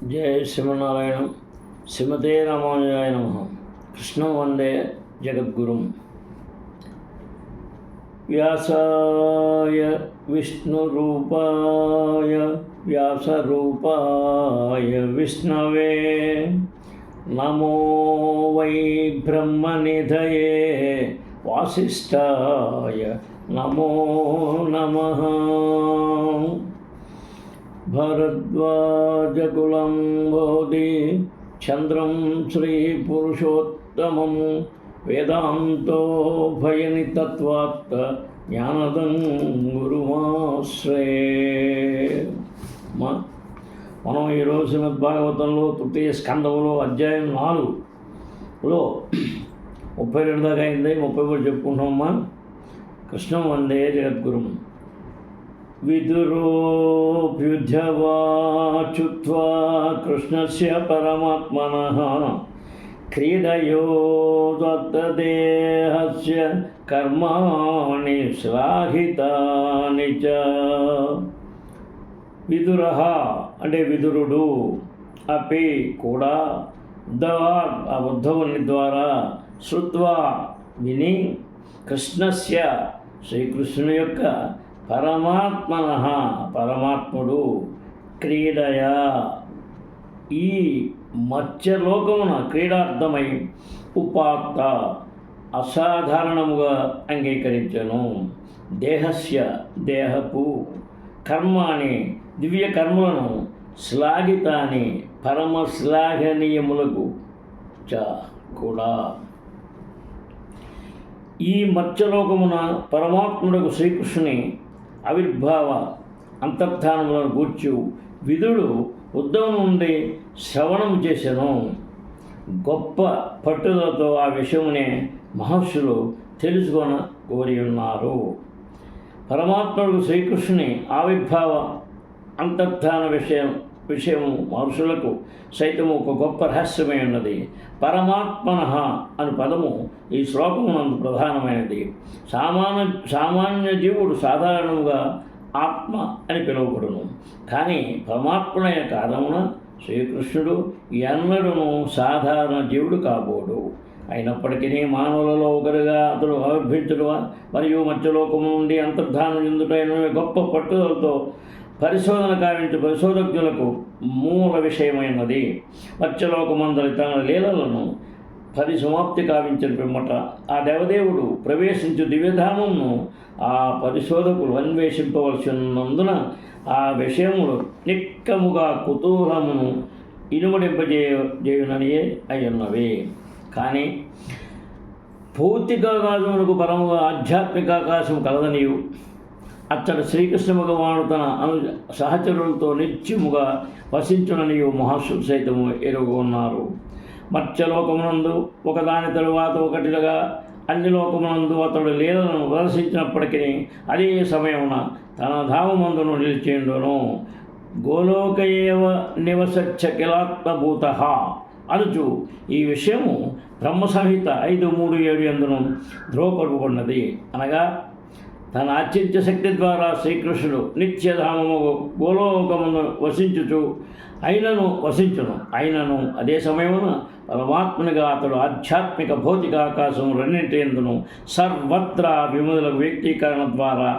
జయ శ్రీమన్నారాయణ. శ్రీమతే రామానుజాయ నమః. కృష్ణం వందే జగద్గురుం. వ్యాసాయ విష్ణురూపాయ వ్యాసరూపాయ విష్ణవే నమో వై బ్రహ్మనిధయే వాసిష్ఠాయ నమో నమః. భరద్వాజకులం బోధి చంద్రం శ్రీపురుషోత్తమం వేదాంతో భయనితత్వాత్త జ్ఞానదం గురుమాశ్రయే. మనం ఈరోజు శ్రీమద్భాగవతంలో తృతీయ స్కంధంలో అధ్యాయం 4లో 32 దాకా అయింది. 33 చెప్పుకుంటామమ్మా. కృష్ణం వందే జగద్గురుం. విదురోభ్యుధ్యవాచుత్వా కృష్ణస్య పరమాత్మనః క్రీడయో దత్తదేహస్య కర్మాణి శ్లాఘితాని చ. విదురః అంటే విదురుడు, అపి కూడా, ఉద్ధవా ఆ ఉద్ధవుని ద్వారా, శ్రుత్వా విని, కృష్ణస్య శ్రీకృష్ణుని యొక్క పరమాత్మనః పరమాత్ముడు, క్రీడయా ఈ మత్స్యలోకమున క్రీడార్థమై ఉపాత్త అసాధారణముగా అంగీకరించను. దేహస్య దేహపు, కర్మాని దివ్య కర్మలను, శ్లాఘితాని పరమ శ్లాఘనీయములకు చ కూడా. ఈ మత్స్యలోకమున పరమాత్ముడకు శ్రీకృష్ణుని ఆవిర్భావ అంతర్ధానములను గూర్చి విదుడు ఉద్ధవం నుండి శ్రవణం చేసెను. గొప్ప పట్టుదలతో ఆ విషయమునే మహర్షులు తెలుసుకొన కోరి ఉన్నారు. పరమాత్ముడు శ్రీకృష్ణుని ఆవిర్భావ అంతర్ధాన విషయము మహర్షులకు సైతము ఒక గొప్ప రహస్యమై ఉన్నది. పరమాత్మనః అను పదము ఈ శ్లోకమునందు ప్రధానమైనది. సామాన్య జీవుడు సాధారణంగా ఆత్మ అని పిలువబడును. కానీ పరమాత్మనైన కారణమున శ్రీకృష్ణుడు ఎన్నడూను సాధారణ జీవుడు కాబోడు. అయినప్పటికీ మానవులలో ఒకరిగా అతడు ఆవిర్భించుట మరియు మత్స్యలోకము నుండి అంతర్ధానం చెందుటైన గొప్ప పట్టుదలతో పరిశోధన కావించు పరిశోధకులకు మూల విషయమైనది. మత్స్యలోకమందరి తన లీలలను పరిసమాప్తి కావించిన పిమ్మట ఆ దేవదేవుడు ప్రవేశించు దివ్యధామమును ఆ పరిశోధకులు అన్వేషింపవలసి ఉన్నందున ఆ విషయములు నిక్కముగా కుతూహలమును ఇనుమడింపజేయుననియే అయ్యున్నవి. కానీ భౌతికాకాశమునకు పరముగా ఆధ్యాత్మిక ఆకాశం కలదనియు అచ్చట శ్రీకృష్ణ భగవానుడు తన సహచరులతో నిత్యముగా వసించుననియు మహర్షులు సైతము ఎరుగున్నారు. మత్స్యలోకమునందు ఒకదాని తరువాత ఒకటిగా అన్ని లోకమునందు అతడు లీలను ప్రదర్శించినప్పటికీ అదే సమయమున తన ధామమందును నిలిచేండును. గోలోక ఏవ నివసచ్చకిలాత్మభూతః అనుచు ఈ విషయము బ్రహ్మ సంహిత 5:3-7 యందును ధ్రువపరపబడినది. అనగా తన అత్యంత శక్తి ద్వారా శ్రీకృష్ణుడు నిత్యధామము గోలోకమును వసించును. అయినను అదే సమయమున పరమాత్మనిగా అతడు ఆధ్యాత్మిక భౌతిక ఆకాశం రెండింటి యందును సర్వత్రా విముల వ్యక్తీకరణ ద్వారా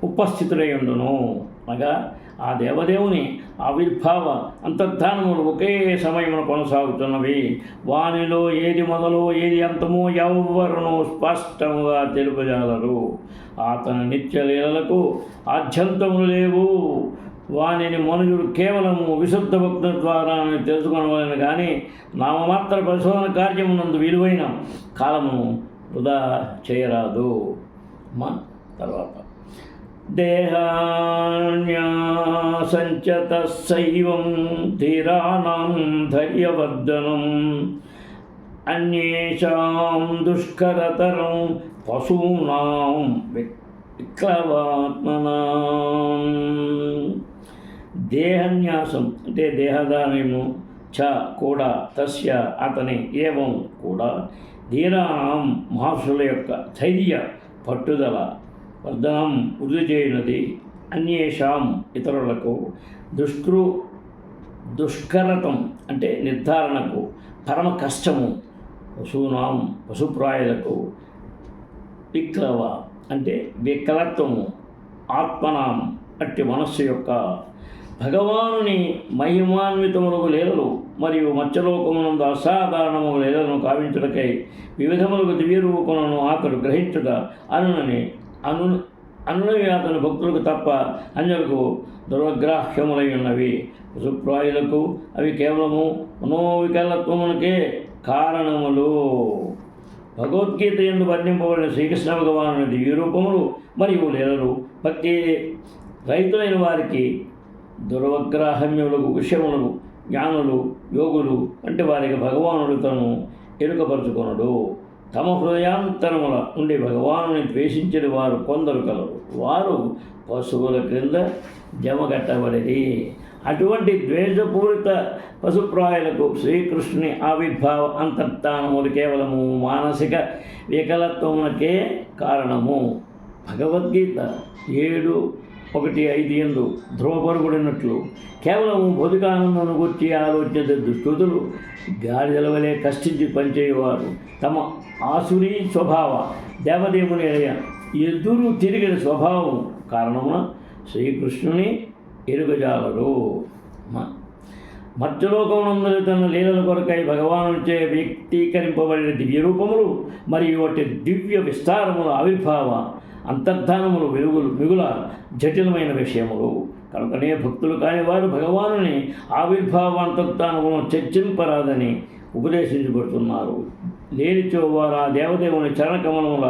ఉపస్థితులై ఉండును. అనగా ఆ దేవదేవుని ఆవిర్భావ అంతర్ధానములు ఒకే సమయమున కొనసాగుతున్నవి. వానిలో ఏది మొదలు ఏది అంతమో ఎవ్వరును స్పష్టముగా తెలుపజాలరు. అతని నిత్యలీలలకు ఆద్యంతములు లేవు. వానిని మనుషుడు కేవలము విశుద్ధ భక్తుల ద్వారా తెలుసుకొనవలను కానీ నామమాత్ర పరిశోధన కార్యమునందు విలువైన కాలమును వృధా చేయరాదు. తర్వాత దేహాన్యాసంచతస్సైవం ధీరాణం ధైర్యవర్ధనం అన్యేషాం దుష్కరతరం పశూనాం విక్లవాత్మనాం. దేహన్యాసం అంటే దేహదానము, చ కూడా, తస్య అతని, ఏవం కూడా, ధీరాణం మహర్షుల యొక్క ధైర్య పట్టుదల వర్ధనం వృద్ధి చేయనది. అన్యేషాం ఇతరులకు దుష్కరతం అంటే నిర్ధారణకు పరమ కష్టము, పశూనాం పశుప్రాయులకు, విక్లవ అంటే వికలత్వము, ఆత్మనాం అట్టి మనస్సు యొక్క భగవానుని మహిమాన్వితములకు లీలలు మరియు మత్స్యలోకమునందు అసాధారణము లీలను కావించుటకై వివిధములకు దివ్య రూపములను అతడు గ్రహించుట అనునవి అతని భక్తులకు తప్ప అన్యులకు దుర్గ్రాహ్యములై ఉన్నవి. పశుప్రాయులకు అవి కేవలము మనోవికలత్వమునకే కారణములు. భగవద్గీత యందు వర్ణింపబడిన శ్రీకృష్ణ భగవానుని దివ్య రూపములు మరియు లీలలు భక్తి రైతులైన వారికి దుర్వగ్రాహమ్యములకు విషయములకు జ్ఞానులు యోగులు అంటే వారికి భగవానుడు తను ఎరుకపరుచుకొనడు. తమ హృదయాంతరముల ఉండి భగవానుని ద్వేషించిన వారు కొందరు కలరు. వారు పశువుల క్రింద జమగట్టబడిరి. అటువంటి ద్వేషపూరిత పశుప్రాయులకు శ్రీకృష్ణుని ఆవిర్భావ అంతర్ధానములు కేవలము మానసిక వికలత్వమునకే కారణము. భగవద్గీత 7:1-5 యందు ధ్రువపరుగుడినట్లు కేవలము భౌతికానందమును గురించి ఆలోచించే దుష్టుతులు గాడిదల వలె కష్టించి పనిచేయవారు తమ ఆసురీ స్వభావ దేవదేవుని ఎదురు తిరిగిన స్వభావం కారణమున శ్రీకృష్ణుని ఎరుగజాలరు. మత్స్యలోకమునందు తన లీలల కొరకై భగవానుచే వ్యక్తీకరింపబడిన దివ్య రూపములు మరియు వాటి దివ్య విస్తారముల ఆవిర్భావ అంతర్ధానములు మిగుల జటిలమైన విషయములు కనుకనే భక్తులు కాని వారు భగవానుని ఆవిర్భావ అంతర్ధానములను చర్చింపరాదని ఉపదేశించబడుతున్నారు. లేనిచో వారు ఆ దేవదేవుని చరణకమలముల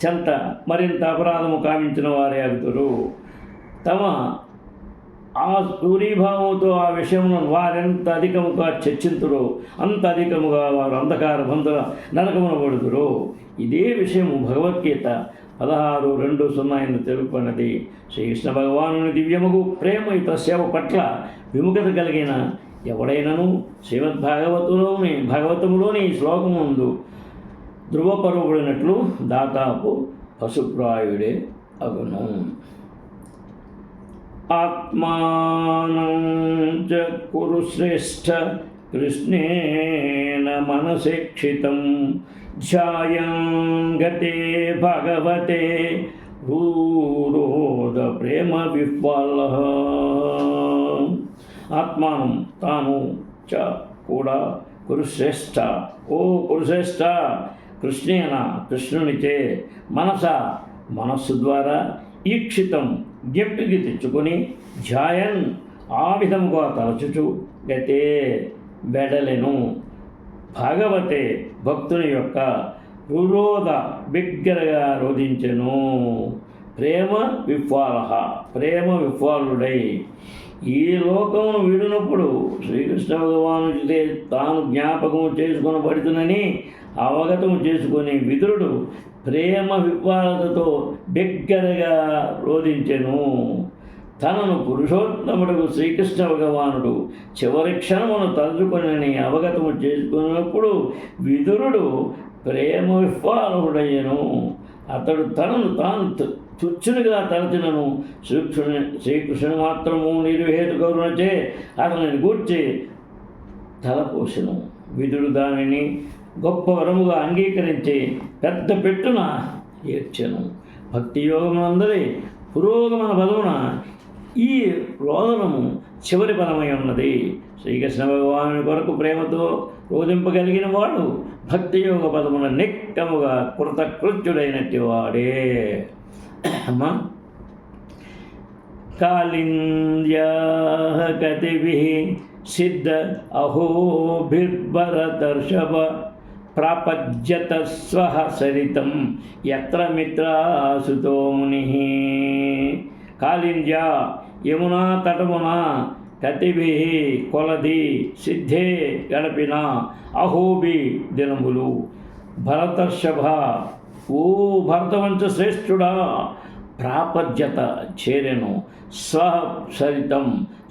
చెంత మరింత అపరాధము కావించిన వారే అగుతురు. తమ ఆ సూరీభావంతో ఆ విషయములను వారెంత అధికముగా చర్చింతురో అంత అధికముగా వారు అంధకార బంధుల నరకమున పడుతురు. ఇదే విషయము భగవద్గీత 16:2-0 తెలుపనది. శ్రీకృష్ణ భగవానుని దివ్యముగు ప్రేమ ఇతర సేవ పట్ల విముఖత కలిగిన ఎవడైనను భాగవతములోని ఈ శ్లోకం ముందు ధృవపరవబడినట్లు దాదాపు పశుప్రాయుడే అగును. ఆత్మానం చ కురు శ్రేష్ఠ కృష్ణేన మనసేక్షితం ధ్యాయం గతే భగవతే భూరోద ప్రేమ విహ్వలః. ఆత్మానం తాను చ కూడా కురుశ్రేష్ఠ ఓ కురుశ్రేష్ఠ కృష్ణేన కృష్ణునిచే మనస్సు ద్వారా ఈక్షితం జ్ఞప్తికి తెచ్చుకొని ధ్యాయన్ ఆ విధముగా తలచుచు గతే బెడలెను భగవతే భక్తుని యొక్క రురోధ బిగ్గరగా రోధించెను. ప్రేమ విహ్వాలుడై ఈ లోకమును వీడినప్పుడు శ్రీకృష్ణ భగవాను తాను జ్ఞాపకము చేసుకొనబడుతునని అవగతము చేసుకొని విదురుడు ప్రేమ విహ్వాలతతో బిగ్గరగా రోధించెను. తనను పురుషోత్తముడు శ్రీకృష్ణ భగవానుడు చివరి క్షణమును తలుచుకొనని అవగతము చేసుకున్నప్పుడు విదురుడు ప్రేమ విహ్వాలుడయ్యను. అతడు తనను తాను తుచ్చునిగా తలచినను శ్రీకృష్ణుని మాత్రము నిర్వేద కరుణచే అతనిని గూర్చి తలపోసెను. విదుడు దానిని గొప్ప వరముగా అంగీకరించి పెద్ద పెట్టున ఏడ్చెను. భక్తి యోగమునందరి పురోగమన బలమున ఈ రోదనము చివరి బలమై ఉన్నది. శ్రీకృష్ణ భగవాను కొరకు ప్రేమతో రోధింపగలిగిన వాడు భక్తి యోగ పదమున నిక్కముగా కృతకృత్యుడైనట్టి వాడే. కాళింద్యాః గతిభిః సిద్ధ అహోభిర్భరతర్షభ ప్రాపజ్యత స్వః సరితం యత్ర మిత్రాసుతో మునిః. కాళింద్య యమునా తటమున కతిభిః కొలది సిద్ధే గడపిన అహోబి దినములు భరతర్షభ ఓ భరతవంశ శ్రేష్ఠుడా ప్రాపజ్యత చేరెను స్వసరితం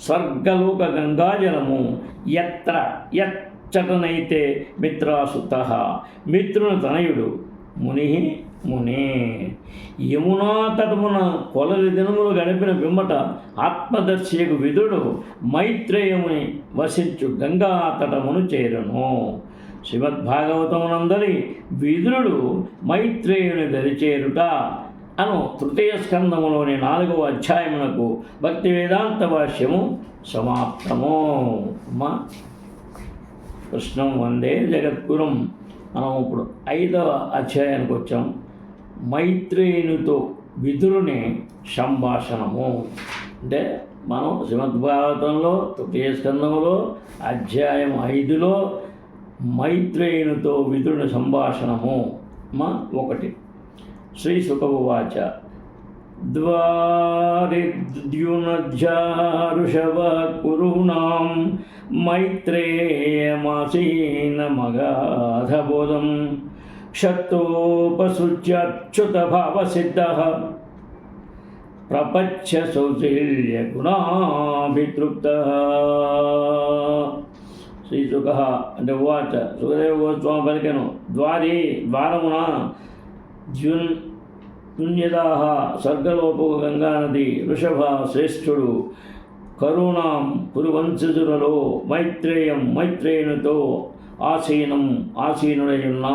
స్వర్గలోక గంగాజలము ఎచ్చటనైతే మిత్రాసుత మిత్రుని తనయుడు ముని ముని. యమునా తటమున కొలది దినములు గడిపిన పిమ్మట ఆత్మదర్శియకు విదుడు మైత్రేయముని వసించు గంగా తటమును చేరును. శ్రీమద్భాగవతమునందరి విదురుడు మైత్రేయుని దరిచేరుట అను తృతీయ స్కందములోని 4వ అధ్యాయమునకు భక్తి వేదాంత భాష్యము సమాప్తము. కృష్ణం వందే జగద్గురుం. మనం ఇప్పుడు 5వ అధ్యాయానికి వచ్చాం. మైత్రేయునితో విదురుని సంభాషణము. అంటే మనం శ్రీమద్భాగవతంలో తృతీయ స్కందములో అధ్యాయం 5లో మైత్రేయునితో విదురుని సంభాషణము 1. శ్రీ శుకఉవాచ ద్వారిద్యునధ్యారుషవ కురుణాం మైత్రేయమాసీనమగాధబోధం క్షత్తోపసృజ్యచ్యుతభావసిద్ధః ప్రపచ్చ సౌశీల్యగుణాభితృప్తః. శ్రీశుకః అంటే ఉవాచ సుఖదేవ గోస్వామి పలికెను. ద్వారమున పుణ్యదాహ స్వర్గలోపకు గంగానది వృషభ శ్రేష్ఠుడు కరుణాం పురువంశజులలో మైత్రేయునితో ఆసీనుడయున్న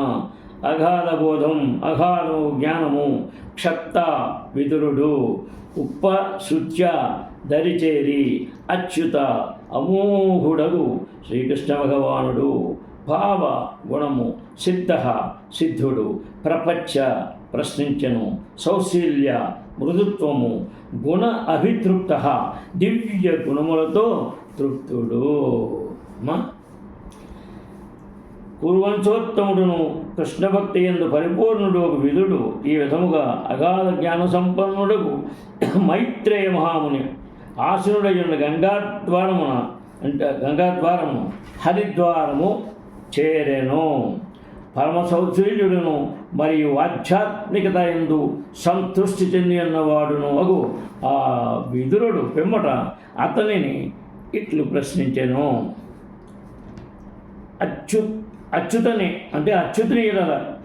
అగాధబోధం అగాధము జ్ఞానము క్షత్త విదురుడు ఉపశుచ్య దరిచేరి అచ్యుత అమోఘుడగు శ్రీకృష్ణ భగవానుడు భావ గుణము సిద్ధుడు ప్రపంచ ప్రశ్నించెను సౌశీల్య మృదుత్వము గుణ అభితృప్త దివ్య గుణములతో తృప్తుడు. కురువంశోత్తముడును కృష్ణభక్తి యందు పరిపూర్ణుడు ఒక విదుడు ఈ విధముగా అగాధ జ్ఞాన సంపన్నుడకు మైత్రేయ మహాముని ఆసీనుడైన గంగాద్వారము హరిద్వారము చేరెను. పరమ సౌశీల్యుడును మరియు ఆధ్యాత్మికత యందు సంతృష్టి చెంది ఉన్నవాడును అగు ఆ విదురుడు పిమ్మట అతనిని ఇట్లు ప్రశ్నించెను. అచ్యుతుని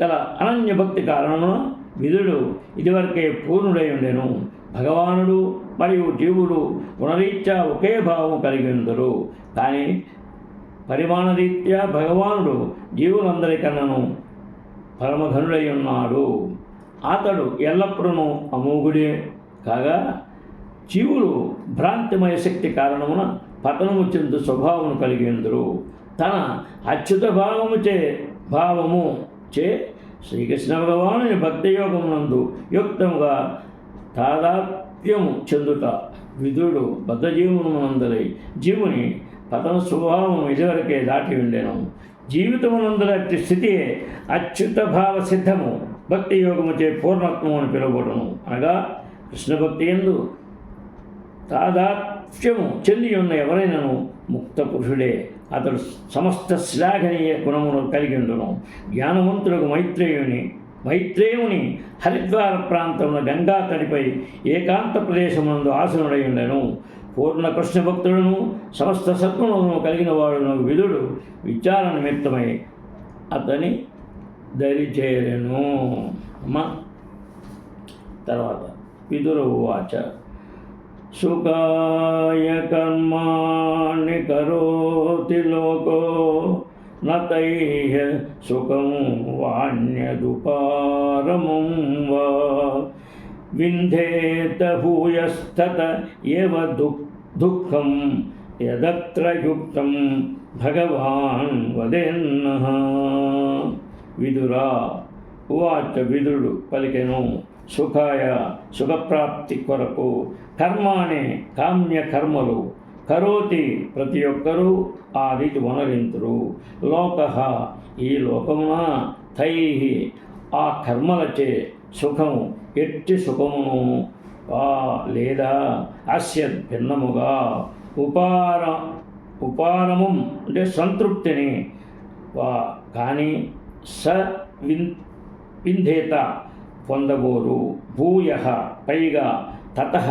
గల అనన్య భక్తి కారణమున విదుడు ఇదివరకే పూర్ణుడై ఉండెను. భగవానుడు మరియు జీవుడు గుణరీత్యా ఒకే భావం కలిగి ఉందరు. కానీ పరిమాణరీత్యా భగవానుడు జీవులందరికన్నను పరమఘనుడై ఉన్నాడు. అతడు ఎల్లప్పుడూ అమోఘుడే కాగా జీవులు భ్రాంతిమయ శక్తి కారణమున పతనము చెందు స్వభావము కలిగి ఉందరు. తన అచ్యుత భావము చే శ్రీకృష్ణ భగవానుని భక్తి యోగమునందు యుక్తముగా తాదాత్మ్యము చెందుట విదుడు బద్ధజీవనమునందరి జీవుని పతన స్వభావం ఇదివరకే దాటి ఉండెను. జీవితమునందరి అట్టి స్థితియే అచ్యుత భావ సిద్ధము భక్తి యోగముచే పూర్ణత్వము అని పిలువబడును. అనగా కృష్ణ భక్తి యందు తాదాత్మ్యము చెంది ఉన్న ఎవరైనాను ముక్త పురుషుడే. అతడు సమస్త శ్లాఘనీయ గుణమును కలిగి ఉండును. జ్ఞానవంతులకు మైత్రేయుని హరిద్వార ప్రాంతంలో గంగా తడిపై ఏకాంత ప్రదేశమునందు ఆసనుడై ఉండెను. పూర్ణ కృష్ణ భక్తుడును సమస్త సద్గుణములను కలిగిన వాడును విదుడు విచార నిమిత్తమై అతని దరిచేరెను. తర్వాత విదురు ఉవాచ సుఖాయ కర్మాణి కరోతి లోకో నతైః సుఖం వాణ్యదుపారమం వా వింధేత భూయస్తత ఏవ దుఃఖం యదత్ర యుక్తం భగవాన్ వదేన్నః. విదురా ఉవాచ విదురుడు పలికెను. సుఖాయ సుఖప్రాప్తి కొరకు కర్మాణి కామ్య కర్మలు కరోతి ప్రతి ఒక్కరూ ఆ రీతి వనరింతురు. లోకః ఈ లోకమున తైః ఆ కర్మలచే సుఖము ఎట్టి సుఖమును లేదా అస్య భిన్నముగా ఉపారమం అంటే సంతృప్తిని కానీ వింధేత పొందబోరు. భూయ పైగా తతః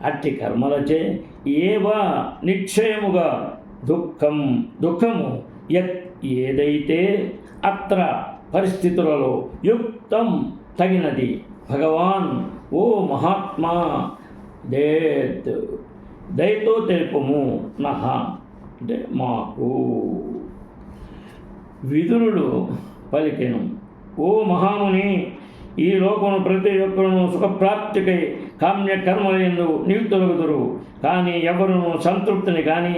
అట్టి కర్మలచే ఏవా నిశ్చయముగా దుఃఖము ఏదైతే అత్ర పరిస్థితులలో యుక్తం తగినది. భగవాన్ ఓ మహాత్మా దయతో తెలుపుము నహ అంటే మాకు. విదురుడు పలికెను, ఓ మహాముని, ఈ లోకమును ప్రతి ఒక్కరును సుఖప్రాప్తికై కామ్య కర్మలందు నియుక్తులగుదురు. కానీ ఎవరును సంతృప్తిని కానీ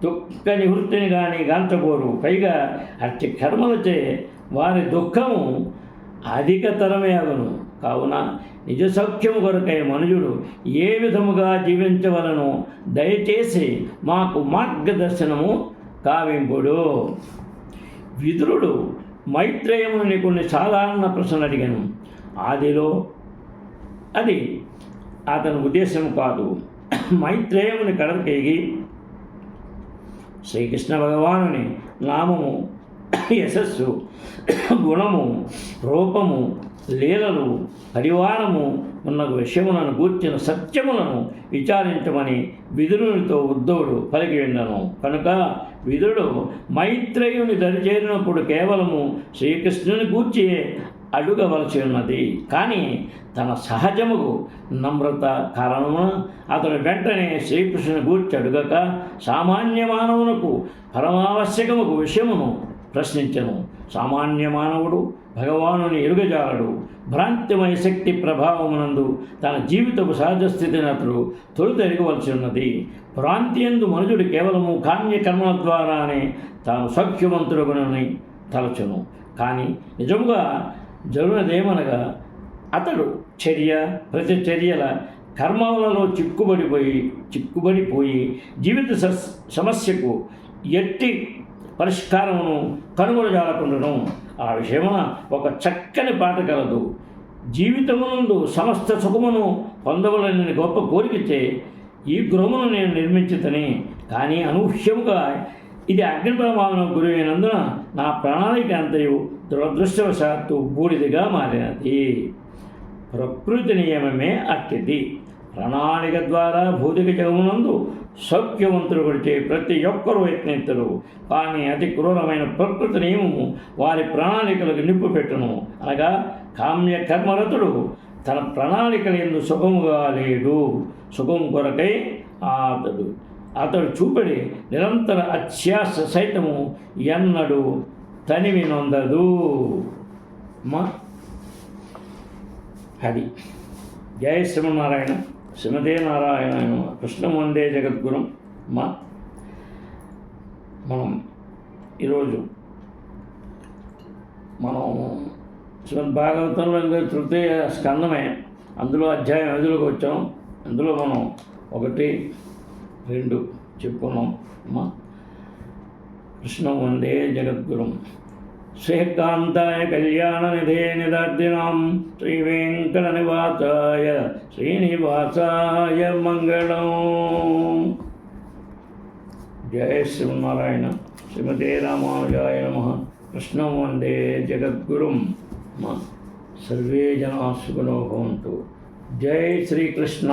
దుఃఖ నివృత్తిని కానీ గాంచబోరు. పైగా అట్టి కర్మలచే వారి దుఃఖము అధికతరమే అగును. కావున నిజ సౌఖ్యము కొరకై మనుజుడు ఏ విధముగా జీవించవలనో దయచేసి మాకు మార్గదర్శనము కావింపుడు. విదురుడు మైత్రేయముని కొన్ని సాధారణ ప్రశ్నలు అడిగాను. ఆదిలో అది అతని ఉద్దేశం కాదు. మైత్రేయముని కడకేగి శ్రీకృష్ణ భగవానుని నామము, యశస్సు, గుణము, రూపము, లీలలు, పరివారము ఉన్న విషయములను గూర్చిన సత్యములను విచారించమని విదురునితో ఉద్ధవుడు పలికి విన్నాను. కనుక విదురుడు మైత్రేయుని దరిచేరినప్పుడు కేవలము శ్రీకృష్ణుని గూర్చి అడుగవలసి ఉన్నది. కానీ తన సహజముకు నమ్రత కారణమున అతను వెంటనే శ్రీకృష్ణుని గూర్చి అడుగక సామాన్య మానవునకు పరమావశ్యకముకు విషయమును ప్రశ్నించను. సామాన్య మానవుడు భగవానుని ఎరుగజాలడు. భ్రాంతిమయ శక్తి ప్రభావమునందు తన జీవితపు సహజ స్థితిని అతడు తొలుత ఎరగవలసి ఉన్నది. భ్రాంతి యందు మనుషుడు కేవలము కామ్య కర్మల ద్వారానే తాను సౌఖ్యవంతుడుగునని తలచును. కానీ నిజముగా జరుగునదేమనగా అతడు ప్రతి చర్యల కర్మలలో చిక్కుబడిపోయి జీవిత సమస్యకు ఎట్టి పరిష్కారమును కనుగొనజాలకుండును. ఆ విషయమున ఒక చక్కని పాట కలదు. జీవితమునందు సమస్త సుఖమును పొందవలనని గొప్ప కోరికచే ఈ గృహమును నేను నిర్మించుతని, కానీ అనూహ్యముగా ఇది అగ్నిప్రమాదం గురైనందున నా ప్రణాళిక అంతయు దురదృష్టవశాత్తు బూడిదిగా మారినది. ప్రకృతి నియమమే అట్టిది. ప్రణాళిక ద్వారా భౌతిక జగమునందు సౌఖ్యవంతులు కొడితే ప్రతి ఒక్కరూ యత్నించరు. కానీ అతి క్రూరమైన ప్రకృతి నియమము వారి ప్రణాళికలకు నిప్పు పెట్టును. అనగా కామ్య కర్మరతుడు తన ప్రణాళికల యందు సుఖముగా లేడు. సుఖము కొరకై అతడు చూపడి నిరంతర అత్యాశ సైతము ఎన్నడూ తనివి నొందదు. అది జయ శ్రీమన్నారాయణ. శ్రీమతే నారాయణ. కృష్ణం వందే జగద్గురం. మనం ఈరోజు శ్రీమద్భాగవతంలో తృతీయ స్కందమే, అందులో అధ్యాయం 5లోకి వచ్చాం. అందులో మనం 1, 2 చెప్పుకున్నాం. కృష్ణం వందే జగద్గురం. శ్రీకాంతాయ కళ్యాణనిధే నిదర్దినాం శ్రీవేంకటనివాసాయ శ్రీనివాసాయ మంగళం. జయ శ్రీమన్నారాయణ. శ్రీమతే రామానుజాయ నమః. కృష్ణం వందే జగద్గురుం. సర్వే జనా సుఖినో భవంతు. జై శ్రీకృష్ణ.